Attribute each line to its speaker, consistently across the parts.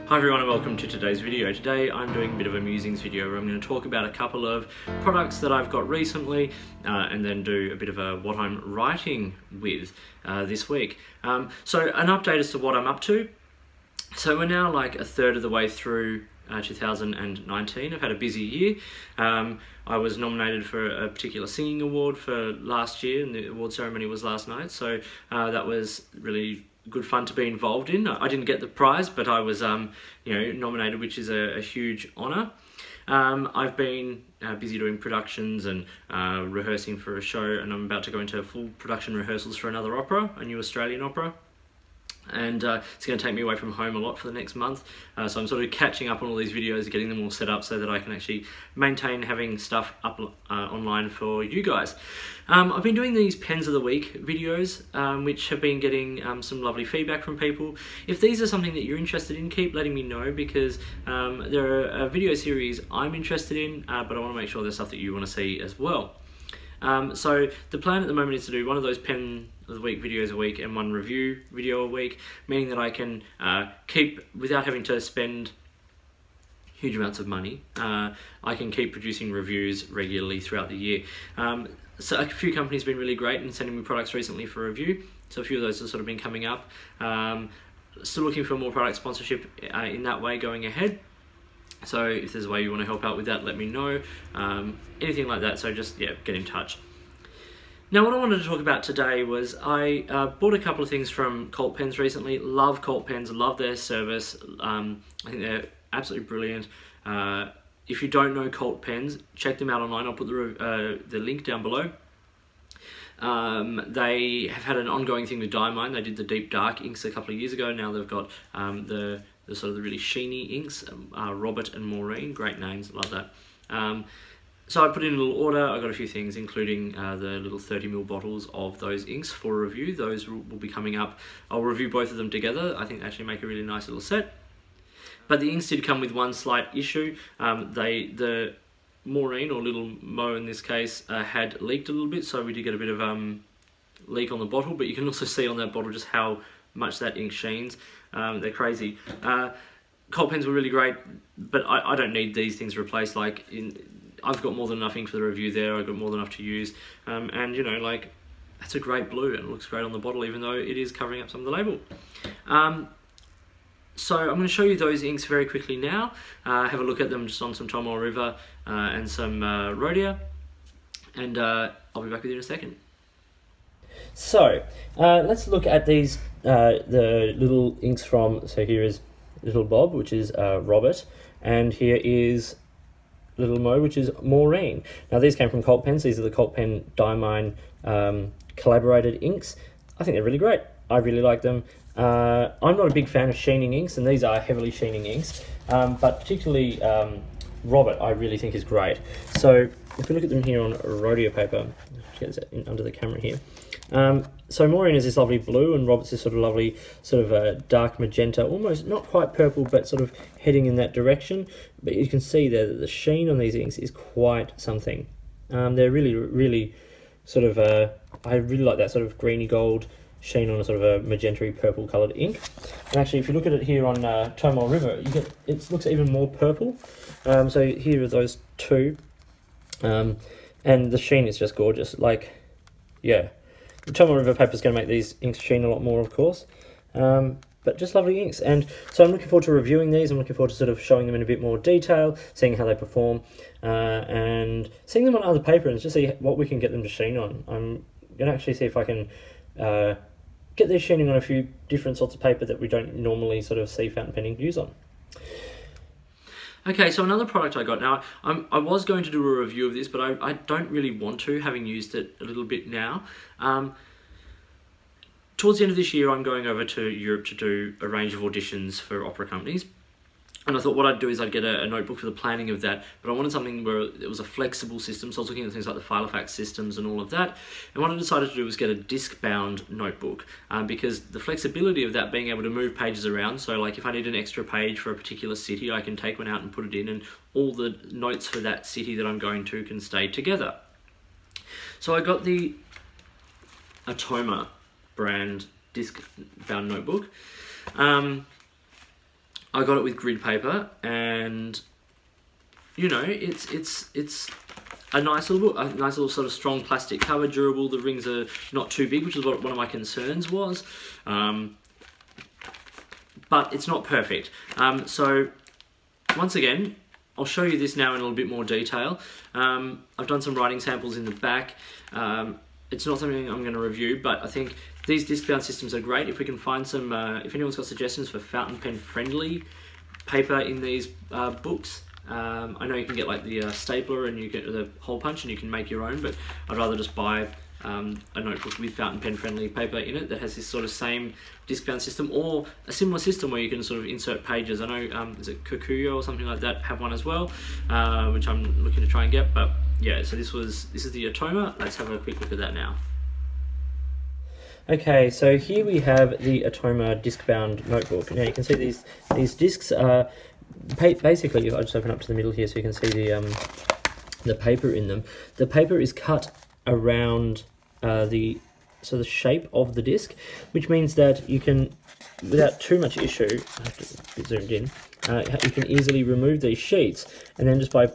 Speaker 1: Hi everyone and welcome to today's video. Today I'm doing a bit of a musings video where I'm going to talk about a couple of products that I've got recently and then do a bit of a what I'm writing with this week. So an update as to what I'm up to. So we're now like a third of the way through 2019. I've had a busy year. I was nominated for a particular singing award for last year and the award ceremony was last night, so that was really good fun to be involved in. I didn't get the prize, but I was nominated, which is a huge honour. I've been busy doing productions and rehearsing for a show, and I'm about to go into full production rehearsals for another opera, a new Australian opera. And it's going to take me away from home a lot for the next month, so I'm sort of catching up on all these videos, getting them all set up so that I can actually maintain having stuff up online for you guys. I've been doing these Pens of the Week videos, which have been getting some lovely feedback from people. If these are something that you're interested in, keep letting me know, because they're a video series I'm interested in, but I want to make sure there's stuff that you want to see as well. So the plan at the moment is to do one of those Pen of the Week videos a week and one review video a week, meaning that I can keep, without having to spend huge amounts of money, I can keep producing reviews regularly throughout the year. So a few companies have been really great in sending me products recently for review, so a few of those have sort of been coming up. Still looking for more product sponsorship in that way going ahead. So if there's a way you want to help out with that, let me know. Anything like that, so just, yeah, get in touch. Now what I wanted to talk about today was I bought a couple of things from Colt Pens recently. Love Colt Pens, love their service. I think they're absolutely brilliant. If you don't know Colt Pens, check them out online. I'll put the link down below. They have had an ongoing thing with Diamine. They did the deep dark inks a couple of years ago. Now they've got the sort of the really sheeny inks, Robert and Maureen, great names, love that. So I put in a little order. I got a few things, including the little 30ml bottles of those inks for review. Those will be coming up. I'll review both of them together. I think they actually make a really nice little set. But the inks did come with one slight issue. The Maureen, or Little Mo in this case, had leaked a little bit, so we did get a bit of leak on the bottle, but you can also see on that bottle just how much that ink sheens. They're crazy. Colt Pens were really great, but I don't need these things replaced. I've got more than enough ink for the review there. I've got more than enough to use, and you know, like, that's a great blue and it looks great on the bottle, even though it is covering up some of the label. So I'm going to show you those inks very quickly now. Have a look at them just on some Tom River and some Rhodia, and I'll be back with you in a second. So let's look at these, the little inks from, so here is Little Bob, which is Robert, and here is Little Mo, which is Maureen. Now these came from Colt Pens. These are the Colt Pen Diamine collaborated inks. I think they're really great. I really like them. I'm not a big fan of sheening inks, and these are heavily sheening inks, but particularly Robert I really think is great. So if we look at them here on Rhodia paper, get this under the camera here. So Maureen is this lovely blue, and Robert's this sort of lovely sort of dark magenta, almost not quite purple, but sort of heading in that direction. But you can see there that the sheen on these inks is quite something. They're really, really sort of, I really like that sort of greeny gold sheen on a sort of a magenta purple coloured ink. And actually, if you look at it here on Tomol River, you get, it looks even more purple. So here are those two, and the sheen is just gorgeous. Like, yeah. The Tomol River paper is going to make these inks sheen a lot more, of course, but just lovely inks. And so I'm looking forward to reviewing these. I'm looking forward to sort of showing them in a bit more detail, seeing how they perform, and seeing them on other paper and just see what we can get them to sheen on. I'm going to actually see if I can get these sheening on a few different sorts of paper that we don't normally sort of see fountain pen ink use on. Okay, so another product I got. Now, I was going to do a review of this, but I don't really want to, having used it a little bit now. Towards the end of this year, I'm going over to Europe to do a range of auditions for opera companies. And I thought what I'd do is I'd get a notebook for the planning of that, but I wanted something where it was a flexible system, so I was looking at things like the Filofax systems and all of that. And what I decided to do was get a disc-bound notebook, because the flexibility of that, being able to move pages around, so like if I need an extra page for a particular city, I can take one out and put it in, and all the notes for that city that I'm going to can stay together. So I got the Atoma brand disc-bound notebook. I got it with grid paper, and you know, it's a nice little book, a nice little sort of strong plastic cover, durable. The rings are not too big, which is what one of my concerns was. But it's not perfect. So once again, I'll show you this now in a little bit more detail. I've done some writing samples in the back. It's not something I'm going to review, but I think these disc-bound systems are great. If we can find some, if anyone's got suggestions for fountain pen friendly paper in these books, I know you can get like the stapler and you get the hole punch and you can make your own, but I'd rather just buy a notebook with fountain pen friendly paper in it that has this sort of same disc-bound system, or a similar system where you can sort of insert pages. I know, is it Kokuyo or something like that have one as well, which I'm looking to try and get. But yeah, so this is the Atoma. Let's have a quick look at that now. Okay, so here we have the Atoma disc-bound notebook. Now you can see these discs are basically, I'll just open up to the middle here so you can see the paper in them. The paper is cut around the shape of the disc, which means that you can, without too much issue, I have to be zoomed in, you can easily remove these sheets, and then just by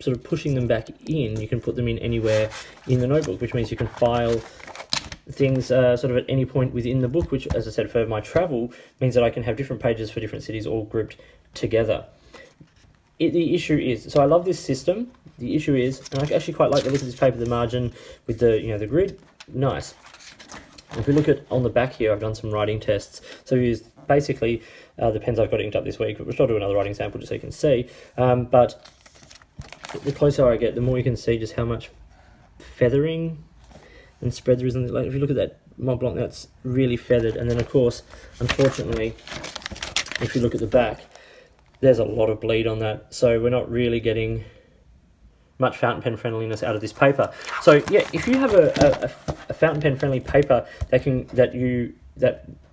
Speaker 1: sort of pushing them back in, you can put them in anywhere in the notebook, which means you can file things sort of at any point within the book, which, as I said, for my travel, means that I can have different pages for different cities all grouped together. The issue is, so I love this system. The issue is, and I actually quite like the look of this paper, the margin with the, you know, the grid, nice. If we look at on the back here, I've done some writing tests. So we used basically the pens I've got inked up this week, which I'll do another writing sample just so you can see. But the closer I get, the more you can see just how much feathering and spread there is. Like if you look at that Mont Blanc, that's really feathered. And then of course, unfortunately, if you look at the back, there's a lot of bleed on that. So we're not really getting much fountain pen friendliness out of this paper. So yeah, if you have a fountain pen friendly paper that you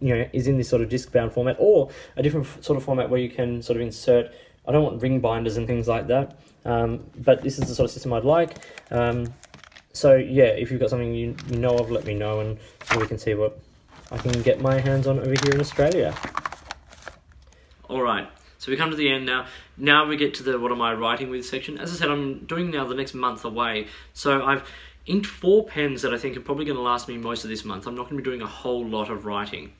Speaker 1: know is in this sort of disc bound format, or a different sort of format where you can sort of insert, I don't want ring binders and things like that, but this is the sort of system I'd like. So yeah, if you've got something you know of, let me know, and we can see what I can get my hands on over here in Australia. All right. So we come to the end now. Now we get to the what am I writing with section. As I said, I'm doing now the next month away. So I've inked 4 pens that I think are probably going to last me most of this month. I'm not going to be doing a whole lot of writing.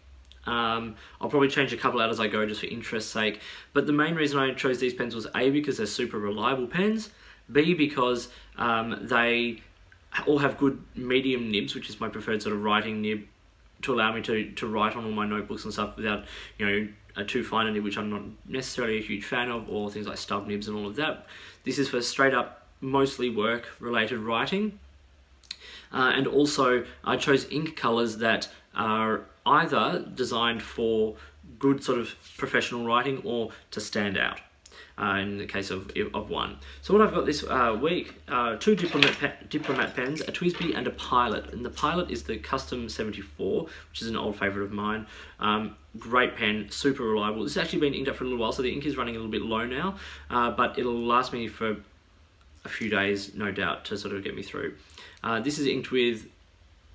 Speaker 1: I'll probably change a couple out as I go just for interest's sake. But the main reason I chose these pens was A, because they're super reliable pens. B, because they all have good medium nibs, which is my preferred sort of writing nib, to allow me to write on all my notebooks and stuff without, you know, a too fine a nib, which I'm not necessarily a huge fan of, or things like stub nibs and all of that. This is for straight up, mostly work related writing. And also I chose ink colors that are either designed for good sort of professional writing or to stand out. In the case of one. So what I've got this week, 2 diplomat pens, a TWSBI and a Pilot. And the Pilot is the Custom 74, which is an old favourite of mine. Great pen, super reliable. This has actually been inked up for a little while, so the ink is running a little bit low now, but it'll last me for a few days, no doubt, to sort of get me through. This is inked with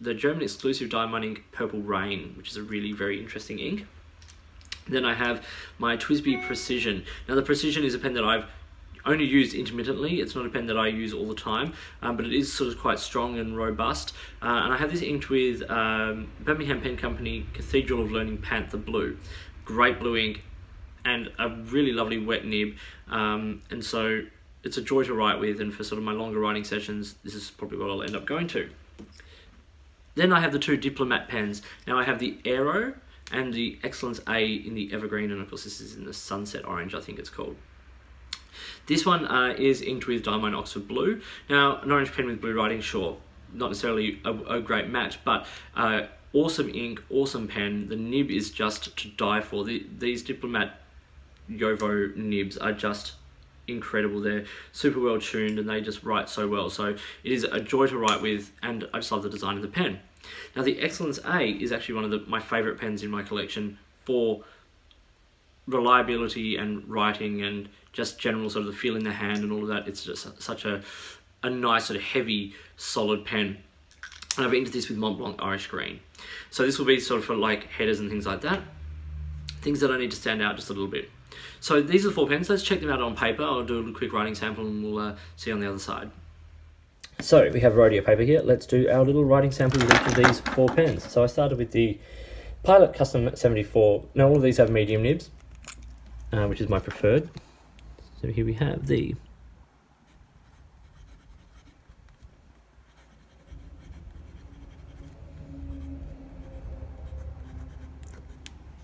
Speaker 1: the German exclusive Diamond ink Purple Rain, which is a really very interesting ink. Then I have my TWSBI Precision. Now the Precision is a pen that I've only used intermittently. It's not a pen that I use all the time, but it is sort of quite strong and robust. And I have this inked with Birmingham Pen Company Cathedral of Learning Panther Blue. Great blue ink and a really lovely wet nib. And so it's a joy to write with, and for sort of my longer writing sessions, this is probably what I'll end up going to. Then I have the 2 diplomat pens. Now I have the Aero and the Excellence A in the Evergreen, and of course this is in the Sunset Orange, I think it's called. This one is inked with Diamond Oxford Blue. Now, an orange pen with blue writing, sure, not necessarily a great match, but awesome ink, awesome pen. The nib is just to die for. These Diplomat Yovo nibs are just incredible. They're super well tuned and they just write so well. So it is a joy to write with, and I just love the design of the pen. Now the Excellence A is actually one of my favourite pens in my collection for reliability and writing and just general sort of the feel in the hand and all of that. It's just such a nice sort of heavy, solid pen. And I've inked this with Mont Blanc Irish Green. So this will be sort of for like headers and things like that. things that I need to stand out just a little bit. So these are the 4 pens. Let's check them out on paper. I'll do a little quick writing sample and we'll see on the other side. So we have rhodia paper here. Let's do our little writing sample with each of these 4 pens. So I started with the Pilot Custom 74. Now all of these have medium nibs, which is my preferred. So here we have the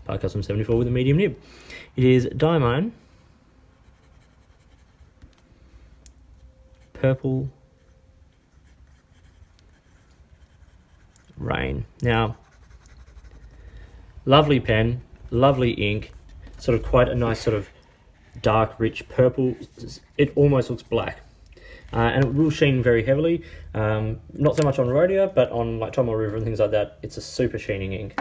Speaker 1: Pilot Custom 74 with a medium nib. It is Diamine, Purple Rain. Now, lovely pen, lovely ink, sort of quite a nice sort of dark, rich purple. It almost looks black. And it will sheen very heavily. Not so much on rhodia, but on like Tom River and things like that, it's a super sheening ink.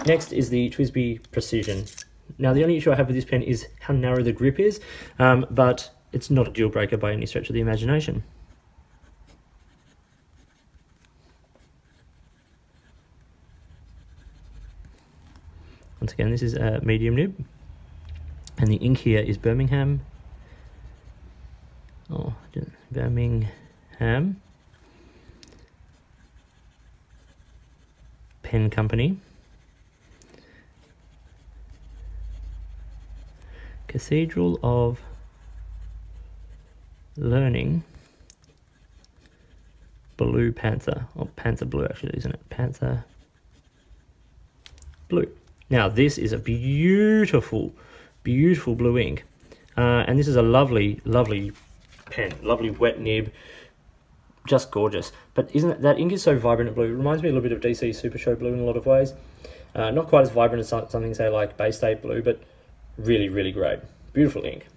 Speaker 1: Next is the TWSBI Precision. Now the only issue I have with this pen is how narrow the grip is, but it's not a deal breaker by any stretch of the imagination. Once again, this is a medium nib, and the ink here is Birmingham Pen Company. Cathedral of Learning Blue Panther, or Panther Blue actually, isn't it? Panther Blue. Now this is a beautiful, beautiful blue ink, and this is a lovely, lovely pen, lovely wet nib, just gorgeous. But isn't it, that ink is so vibrant and blue? It reminds me a little bit of DC Super Show blue in a lot of ways. Not quite as vibrant as something say like Bay State blue, but really, really great. Beautiful ink.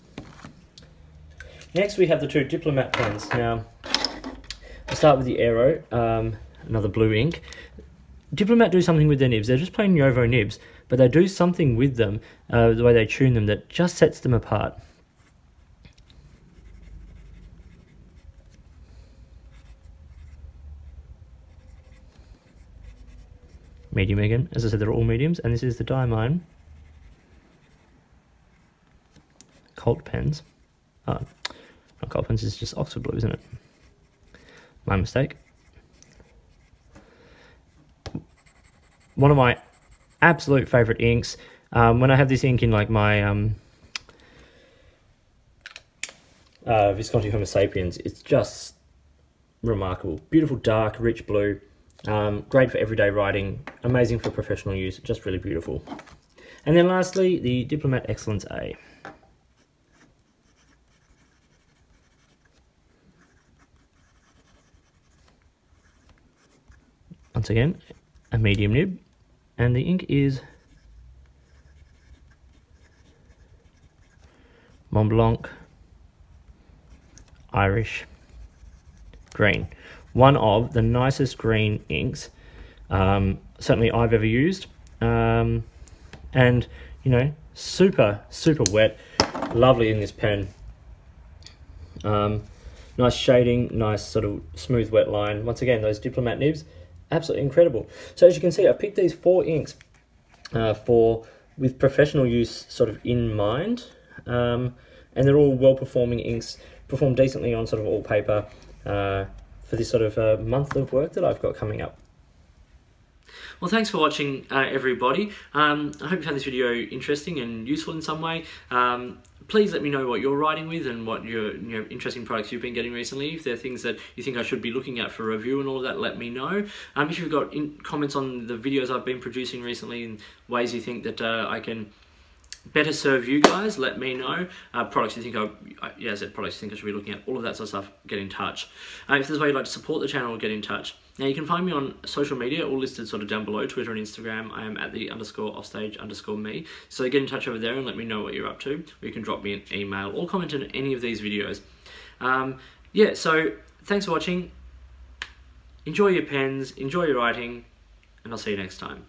Speaker 1: Next we have the 2 Diplomat pens. Now, I'll start with the Aero, another blue ink. Diplomat do something with their nibs. They're just plain Yovo nibs, but they do something with them, the way they tune them, that just sets them apart. Medium again. As I said, they're all mediums, and this is the Diamine Colt pens. Not Colt pens, it's just Oxford Blue, isn't it? My mistake. One of my absolute favourite inks. When I have this ink in like my Visconti Homo sapiens, it's just remarkable. Beautiful dark, rich blue. Great for everyday writing. Amazing for professional use. Just really beautiful. And then lastly, the Diplomat Excellence A. Once again, a medium nib, and the ink is Mont Blanc Irish Green. One of the nicest green inks certainly I've ever used, and you know, super wet, lovely in this pen. Nice shading, nice sort of smooth wet line. Once again, those Diplomat nibs, absolutely incredible. So as you can see, I picked these 4 inks with professional use sort of in mind, and they're all well-performing inks, perform decently on sort of all paper for this sort of month of work that I've got coming up. Well, thanks for watching, everybody. I hope you found this video interesting and useful in some way. Please let me know what you're writing with and what your interesting products you've been getting recently. If there are things that you think I should be looking at for review and all of that, let me know. If you've got comments on the videos I've been producing recently and ways you think that I can better serve you guys, let me know. Products you think products you think I should be looking at, all of that sort of stuff, get in touch. If there's a way you'd like to support the channel, get in touch. Now you can find me on social media, all listed sort of down below, Twitter and Instagram. I am at the _offstage_me. So get in touch over there and let me know what you're up to. Or you can drop me an email or comment on any of these videos. Yeah, so thanks for watching. Enjoy your pens, enjoy your writing, and I'll see you next time.